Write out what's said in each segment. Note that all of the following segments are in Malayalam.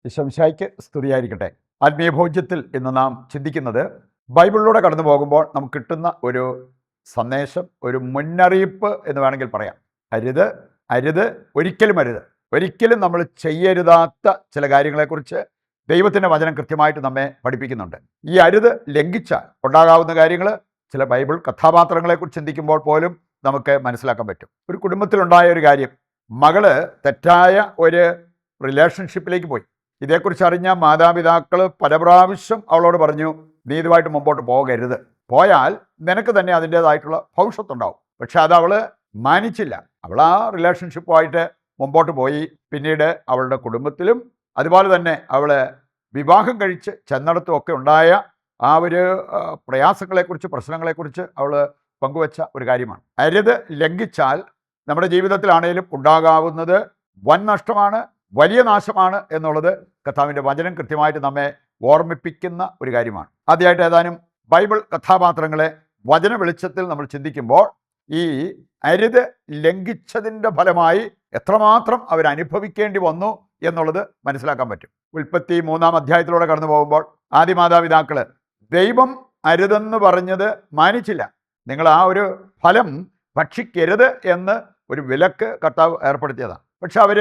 ശംശായ്ക്ക് സ്തുതിയായിരിക്കട്ടെ. ആത്മീയ ഭോജ്യത്തിൽ ഇന്ന് നാം ചിന്തിക്കുന്നത് ബൈബിളിലൂടെ കടന്നു പോകുമ്പോൾ നമുക്ക് കിട്ടുന്ന ഒരു സന്ദേശം, ഒരു മുന്നറിയിപ്പ് എന്ന് വേണമെങ്കിൽ പറയാം. അരുത്, അരുത്, ഒരിക്കലും അരുത്. ഒരിക്കലും നമ്മൾ ചെയ്യരുതാത്ത ചില കാര്യങ്ങളെക്കുറിച്ച് ദൈവത്തിൻ്റെ വചനം കൃത്യമായിട്ട് നമ്മെ പഠിപ്പിക്കുന്നുണ്ട്. ഈ അരുത് ലംഘിച്ചാൽ ഉണ്ടാകാവുന്ന കാര്യങ്ങൾ ചില ബൈബിൾ കഥാപാത്രങ്ങളെക്കുറിച്ച് ചിന്തിക്കുമ്പോൾ പോലും നമുക്ക് മനസ്സിലാക്കാൻ പറ്റും. ഒരു കുടുംബത്തിലുണ്ടായ ഒരു കാര്യം, മകള് തെറ്റായ ഒരു റിലേഷൻഷിപ്പിലേക്ക് പോയി. ഇതേക്കുറിച്ച് അറിഞ്ഞ മാതാപിതാക്കൾ പല പ്രാവശ്യം അവളോട് പറഞ്ഞു, നീ ഇതുമായിട്ട് മുമ്പോട്ട് പോകരുത്, പോയാൽ നിനക്ക് തന്നെ അതിൻ്റേതായിട്ടുള്ള ഭവിഷ്യത്തുണ്ടാവും. പക്ഷെ അത് അവൾ മാനിച്ചില്ല. അവൾ ആ റിലേഷൻഷിപ്പുമായിട്ട് മുമ്പോട്ട് പോയി. പിന്നീട് അവളുടെ കുടുംബത്തിലും അതുപോലെ തന്നെ അവൾ വിവാഹം കഴിച്ച് ചെന്നിടത്തുമൊക്കെ ഉണ്ടായ ആ ഒരു പ്രയാസങ്ങളെക്കുറിച്ച്, പ്രശ്നങ്ങളെക്കുറിച്ച് അവൾ പങ്കുവച്ച ഒരു കാര്യമാണ്. അരുത് ലംഘിച്ചാൽ നമ്മുടെ ജീവിതത്തിലാണേലും ഉണ്ടാകാവുന്നത് വൻ നഷ്ടമാണ്, വലിയ നാശമാണ് എന്നുള്ളത് കർത്താവിൻ്റെ വചനം കൃത്യമായിട്ട് നമ്മെ ഓർമ്മിപ്പിക്കുന്ന ഒരു കാര്യമാണ്. ആദ്യമായിട്ട് ഏതാനും ബൈബിൾ കഥാപാത്രങ്ങളെ വചന വെളിച്ചത്തിൽ നമ്മൾ ചിന്തിക്കുമ്പോൾ ഈ അരുത് ലംഘിച്ചതിൻ്റെ ഫലമായി എത്രമാത്രം അവരനുഭവിക്കേണ്ടി വന്നു എന്നുള്ളത് മനസ്സിലാക്കാൻ പറ്റും. ഉൽപ്പത്തി 3-ാം അധ്യായത്തിലൂടെ കടന്നു പോകുമ്പോൾ ആദ്യ മാതാപിതാക്കൾ ദൈവം അരുതെന്ന് പറഞ്ഞത് മാനിച്ചില്ല. നിങ്ങൾ ആ ഒരു ഫലം ഭക്ഷിക്കരുത് എന്ന് ഒരു വിലക്ക് കർത്താവ് ഏർപ്പെടുത്തിയതാണ്. പക്ഷെ അവർ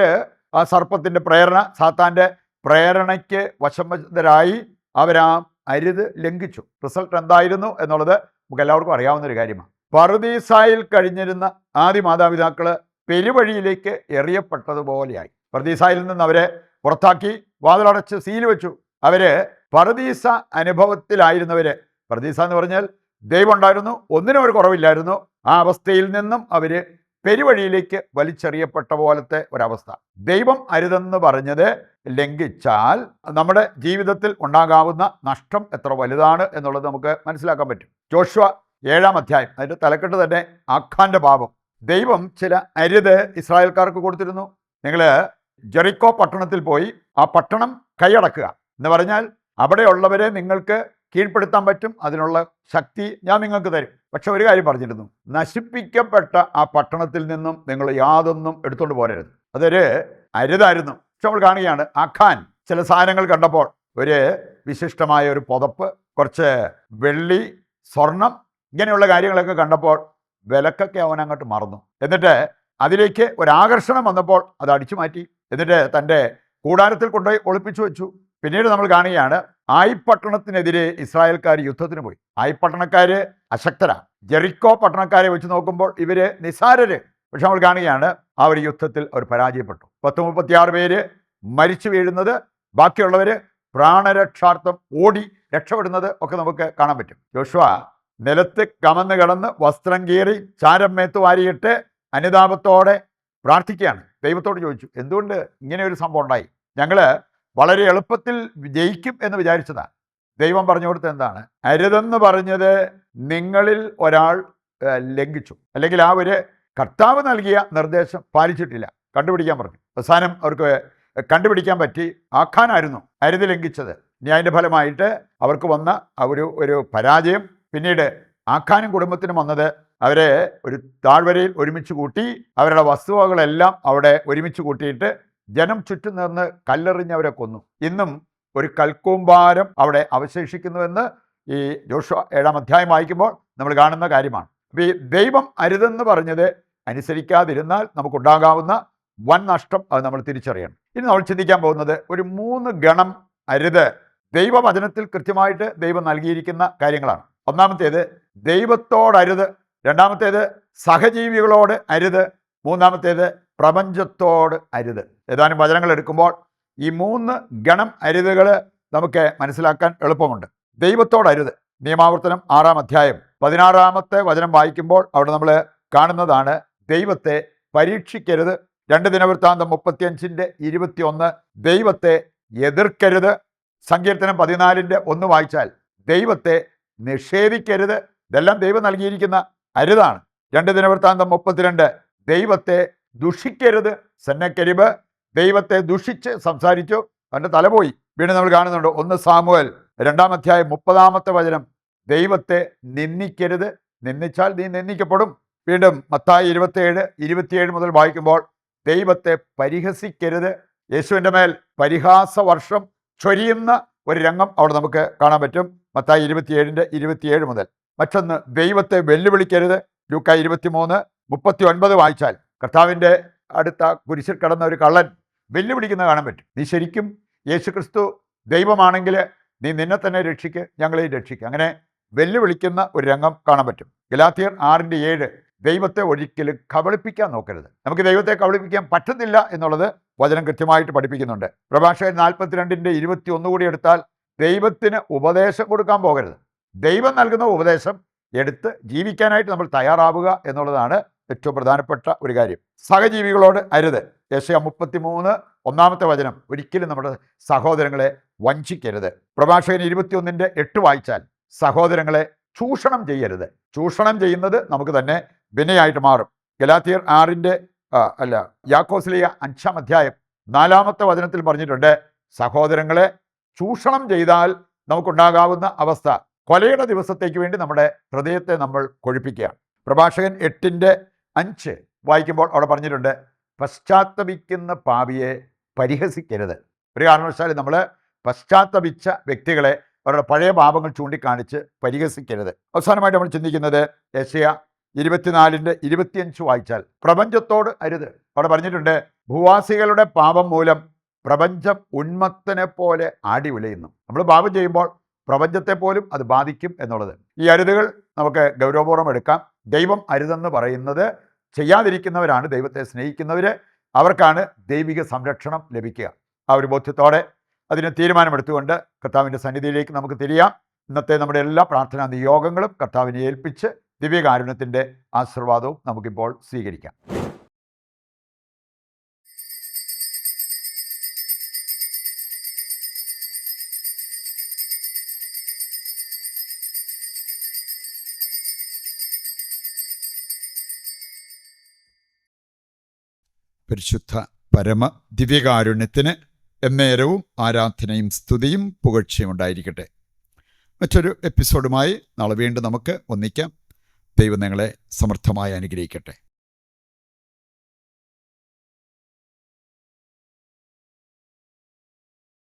ആ സർപ്പത്തിൻ്റെ പ്രേരണ, സാത്താൻ്റെ പ്രേരണയ്ക്ക് വശംവദരായി അവരാ അരുത് ലംഘിച്ചു. റിസൾട്ട് എന്തായിരുന്നു എന്നുള്ളത് നമുക്ക് എല്ലാവർക്കും അറിയാവുന്നൊരു കാര്യമാണ്. പറുദീസായിൽ കഴിഞ്ഞിരുന്ന ആദ്യ മാതാപിതാക്കൾ പെരുവഴിയിലേക്ക് എറിയപ്പെട്ടതുപോലെയായി. പറുദീസായിൽ നിന്ന് അവരെ പുറത്താക്കി, വാതിലടച്ച് സീൽ വെച്ചു. അവര് പറുദീസ അനുഭവത്തിലായിരുന്നവര്, പറുദീസ എന്ന് പറഞ്ഞാൽ ദൈവം ഉണ്ടായിരുന്നു, ഒന്നിനും ഒരു കുറവില്ലായിരുന്നു. ആ അവസ്ഥയിൽ നിന്നും അവര് പെരുവഴിയിലേക്ക് വലിച്ചെറിയപ്പെട്ട പോലത്തെ ഒരവസ്ഥ. ദൈവം അരുതെന്ന് പറഞ്ഞത് ലംഘിച്ചാൽ നമ്മുടെ ജീവിതത്തിൽ ഉണ്ടാകാവുന്ന നഷ്ടം എത്ര വലുതാണ് എന്നുള്ളത് നമുക്ക് മനസ്സിലാക്കാൻ പറ്റും. ജോഷുവ 7-ാം അധ്യായം, അതിൻ്റെ തലക്കെട്ട് തന്നെ ആഖാന്റെ പാപം. ദൈവം ചില അരുത് ഇസ്രായേൽക്കാർക്ക് കൊടുത്തിരുന്നു. നിങ്ങൾ ജെറിക്കോ പട്ടണത്തിൽ പോയി ആ പട്ടണം കൈയടക്കുക എന്ന് പറഞ്ഞാൽ അവിടെയുള്ളവരെ നിങ്ങൾക്ക് കീഴ്പ്പെടുത്താൻ പറ്റും, അതിനുള്ള ശക്തി ഞാൻ നിങ്ങൾക്ക് തരും. പക്ഷെ ഒരു കാര്യം പറഞ്ഞിരുന്നു, നശിപ്പിക്കപ്പെട്ട ആ പട്ടണത്തിൽ നിന്നും നിങ്ങൾ യാതൊന്നും എടുത്തുകൊണ്ട് പോരരുത്. അതൊരു അരുതായിരുന്നു. പക്ഷെ നമ്മൾ കാണുകയാണ്, ആഖാൻ ചില സാധനങ്ങൾ കണ്ടപ്പോൾ, ഒരു വിശിഷ്ടമായ ഒരു പുതപ്പ്, കുറച്ച് വെള്ളി, സ്വർണം, ഇങ്ങനെയുള്ള കാര്യങ്ങളൊക്കെ കണ്ടപ്പോൾ വിലക്കൊക്കെ അവൻ അങ്ങോട്ട് മറന്നു. എന്നിട്ട് അതിലേക്ക് ഒരാകർഷണം വന്നപ്പോൾ അത് അടിച്ചു മാറ്റി. എന്നിട്ട് തൻ്റെ കൂടാരത്തിൽ കൊണ്ടുപോയി ഒളിപ്പിച്ചു വെച്ചു. പിന്നീട് നമ്മൾ കാണുകയാണ്, ആയിപ്പട്ടണത്തിനെതിരെ ഇസ്രായേൽക്കാർ യുദ്ധത്തിന് പോയി. ആയിപ്പട്ടണക്കാർ അശക്തരാണ്. ജെറിക്കോ പട്ടണക്കാരെ വെച്ച് നോക്കുമ്പോൾ ഇവർ നിസാരര്. പക്ഷെ നമ്മൾ കാണുകയാണ്, ആ ഒരു യുദ്ധത്തിൽ അവർ പരാജയപ്പെട്ടു. 36 പേര് മരിച്ചു വീഴുന്നത്, ബാക്കിയുള്ളവർ പ്രാണരക്ഷാർത്ഥം ഓടി രക്ഷപ്പെടുന്നത് ഒക്കെ നമുക്ക് കാണാൻ പറ്റും. യോശുവ നിലത്ത് കമന്ന് കിടന്ന് വസ്ത്രം കീറി ചാരം മേത്ത് വാരിയിട്ട് അനുതാപത്തോടെ പ്രാർത്ഥിക്കുകയാണ്. ദൈവത്തോട് ചോദിച്ചു, എന്തുകൊണ്ട് ഇങ്ങനെ ഒരു സംഭവം ഉണ്ടായി? ഞങ്ങൾ വളരെ എളുപ്പത്തിൽ ജയിക്കും എന്ന് വിചാരിച്ചതാണ്. ദൈവം പറഞ്ഞു കൊടുത്തത് എന്താണ്? അരുതെന്ന് പറഞ്ഞത് നിങ്ങളിൽ ഒരാൾ ലംഘിച്ചു, അല്ലെങ്കിൽ ആ ഒരു കർത്താവ് നൽകിയ നിർദ്ദേശം പാലിച്ചിട്ടില്ല. കണ്ടുപിടിക്കാൻ പറഞ്ഞു. അവസാനം അവർക്ക് കണ്ടുപിടിക്കാൻ പറ്റി, ആഖാനായിരുന്നു അരുത് ലംഘിച്ചത്. ഇനി അതിൻ്റെ ഫലമായിട്ട് അവർക്ക് വന്ന ഒരു പരാജയം. പിന്നീട് ആഖാനും കുടുംബത്തിനും വന്നത്, അവരെ ഒരു താഴ്വരയിൽ ഒരുമിച്ച് കൂട്ടി, അവരുടെ വസ്തുവകളെല്ലാം അവിടെ ഒരുമിച്ച് കൂട്ടിയിട്ട് ജനം ചുറ്റും നിന്ന് കല്ലെറിഞ്ഞവരെ കൊന്നു. ഇന്നും ഒരു കൽക്കൂമ്പാരം അവിടെ അവശേഷിക്കുന്നുവെന്ന് ഈ ജോഷുവ 7-ാം അധ്യായം വായിക്കുമ്പോൾ നമ്മൾ കാണുന്ന കാര്യമാണ്. അപ്പോൾ ഈ ദൈവം അരുതെന്ന് പറഞ്ഞത് അനുസരിക്കാതിരുന്നാൽ നമുക്കുണ്ടാകാവുന്ന വൻ നഷ്ടം അത് നമ്മൾ തിരിച്ചറിയണം. ഇനി നമ്മൾ ചിന്തിക്കാൻ പോകുന്നത് ഒരു 3 ഗണം അരുത് ദൈവവചനത്തിൽ കൃത്യമായിട്ട് ദൈവം നൽകിയിരിക്കുന്ന കാര്യങ്ങളാണ്. ഒന്നാമത്തേത് ദൈവത്തോടരുത്, രണ്ടാമത്തേത് സഹജീവികളോട് അരുത്, മൂന്നാമത്തേത് പ്രപഞ്ചത്തോട് അരുത്. ഏതാനും വചനങ്ങൾ എടുക്കുമ്പോൾ ഈ 3 ഗണം അരുതുകൾ നമുക്ക് മനസ്സിലാക്കാൻ എളുപ്പമുണ്ട്. ദൈവത്തോടരുത്, നിയമാവർത്തനം 6-ാം അധ്യായം 16-ാമത്തെ വചനം വായിക്കുമ്പോൾ അവിടെ നമ്മൾ കാണുന്നതാണ്, ദൈവത്തെ പരീക്ഷിക്കരുത്. 2 ദിനവൃത്താന്തം 35-21 ദൈവത്തെ എതിർക്കരുത്. സങ്കീർത്തനം 14-1 വായിച്ചാൽ ദൈവത്തെ നിഷേധിക്കരുത്. ഇതെല്ലാം ദൈവം നൽകിയിരിക്കുന്ന അരുതാണ്. 2 ദിനവൃത്താന്തം 32 ദൈവത്തെ ദുഷിക്കരുത്. സെന്നക്കെരീബ് ദൈവത്തെ ദുഷിച്ച് സംസാരിച്ചു, അവൻ്റെ തല പോയി. വീണ്ടും നമ്മൾ കാണുന്നുണ്ട് 1 സാമുവേൽ 2-ാം അധ്യായം 30-ാമത്തെ വചനം, ദൈവത്തെ നിന്ദിക്കരുത്, നിന്ദിച്ചാൽ നീ നിന്ദിക്കപ്പെടും. വീണ്ടും മത്തായി 27 മുതൽ വായിക്കുമ്പോൾ ദൈവത്തെ പരിഹസിക്കരുത്. യേശുവിൻ്റെ മേൽ പരിഹാസ വർഷം ചൊരിയുന്ന ഒരു രംഗം അവിടെ നമുക്ക് കാണാൻ പറ്റും. മത്തായി 27:27 മുതൽ. മറ്റൊന്ന്, ദൈവത്തെ വെല്ലുവിളിക്കരുത്. ലൂക്ക 23:39 വായിച്ചാൽ കർത്താവിൻ്റെ അടുത്ത കുരിശിൽ കിടന്ന ഒരു കള്ളൻ വെല്ലുവിളിക്കുന്ന കാണാൻ പറ്റും. നീ ശരിക്കും യേശുക്രിസ്തു ദൈവമാണെങ്കിൽ നീ നിന്നെ തന്നെ രക്ഷിക്ക്, ഞങ്ങളെയും രക്ഷിക്ക്. അങ്ങനെ വെല്ലുവിളിക്കുന്ന ഒരു രംഗം കാണാൻ പറ്റും. ഗലാത്യർ 6:7 ദൈവത്തെ ഒരിക്കലും കബളിപ്പിക്കാൻ നോക്കരുത്. നമുക്ക് ദൈവത്തെ കബളിപ്പിക്കാൻ പറ്റുന്നില്ല എന്നുള്ളത് വചനം കൃത്യമായിട്ട് പഠിപ്പിക്കുന്നുണ്ട്. പ്രഭാഷകൻ 42:21 കൂടി എടുത്താൽ ദൈവത്തിന് ഉപദേശം കൊടുക്കാൻ പോകരുത്. ദൈവം നൽകുന്ന ഉപദേശം എടുത്ത് ജീവിക്കാനായിട്ട് നമ്മൾ തയ്യാറാവുക എന്നുള്ളതാണ് ഏറ്റവും പ്രധാനപ്പെട്ട ഒരു കാര്യം. സഹജീവികളോട് അരുത്. യെശയ്യാ 33:1 വചനം, ഒരിക്കലും നമ്മുടെ സഹോദരങ്ങളെ വഞ്ചിക്കരുത്. പ്രഭാഷകൻ 21:8 വായിച്ചാൽ സഹോദരങ്ങളെ ചൂഷണം ചെയ്യരുത്. ചൂഷണം ചെയ്യുന്നത് നമുക്ക് തന്നെ വിനയായിട്ട് മാറും. ഗലാത്യർ 6 യാക്കോസ്ലിയ 5 4 വചനത്തിൽ പറഞ്ഞിട്ടുണ്ട്, സഹോദരങ്ങളെ ചൂഷണം ചെയ്താൽ നമുക്കുണ്ടാകാവുന്ന അവസ്ഥ, കൊലയുടെ ദിവസത്തേക്ക് വേണ്ടി നമ്മുടെ ഹൃദയത്തെ നമ്മൾ കൊഴുപ്പിക്കുക. പ്രഭാഷകൻ 8:5 വായിക്കുമ്പോൾ അവിടെ പറഞ്ഞിട്ടുണ്ട്, പശ്ചാത്തപിക്കുന്ന പാപിയെ പരിഹസിക്കരുത്. ഒരു കാരണവശാലും നമ്മൾ പശ്ചാത്തപിച്ച വ്യക്തികളെ അവരുടെ പഴയ പാപങ്ങൾ ചൂണ്ടിക്കാണിച്ച് പരിഹസിക്കരുത്. അവസാനമായിട്ട് നമ്മൾ ചിന്തിക്കുന്നത് യെശയ്യാ 24:25 വായിച്ചാൽ പ്രപഞ്ചത്തോട് അരുത്. അവിടെ പറഞ്ഞിട്ടുണ്ട്, ഭൂവാസികളുടെ പാപം മൂലം പ്രപഞ്ചം ഉന്മത്തനെ പോലെ ആടി ഉലയുന്നു. നമ്മൾ പാപം ചെയ്യുമ്പോൾ പ്രപഞ്ചത്തെ പോലും അത് ബാധിക്കും എന്നുള്ളത്. ഈ അരുതുകൾ നമുക്ക് ഗൗരവപൂർവ്വം എടുക്കാം. ദൈവം അരുതെന്ന് പറയുന്നത് ചെയ്യാതിരിക്കുന്നവരാണ് ദൈവത്തെ സ്നേഹിക്കുന്നവർ. അവർക്കാണ് ദൈവിക സംരക്ഷണം ലഭിക്കുക. ആ ഒരു ബോധ്യത്തോടെ അതിന് തീരുമാനമെടുത്തുകൊണ്ട് കർത്താവിൻ്റെ സന്നിധിയിലേക്ക് നമുക്ക് തിരിയാം. ഇന്നത്തെ നമ്മുടെ എല്ലാ പ്രാർത്ഥനാ നിയോഗങ്ങളും കർത്താവിനെ ഏൽപ്പിച്ച് ദിവ്യകാരുണ്യത്തിൻ്റെ ആശീർവാദവും നമുക്കിപ്പോൾ സ്വീകരിക്കാം. പരിശുദ്ധ പരമ ദിവ്യകാരുണ്യത്തിന് എന്നേരവും ആരാധനയും സ്തുതിയും പുകഴ്ചയും ഉണ്ടായിരിക്കട്ടെ. മറ്റൊരു എപ്പിസോഡുമായി നാളെ വീണ്ടും നമുക്ക് ഒന്നിക്കാം. ദൈവം നിങ്ങളെ സമർത്ഥമായി അനുഗ്രഹിക്കട്ടെ.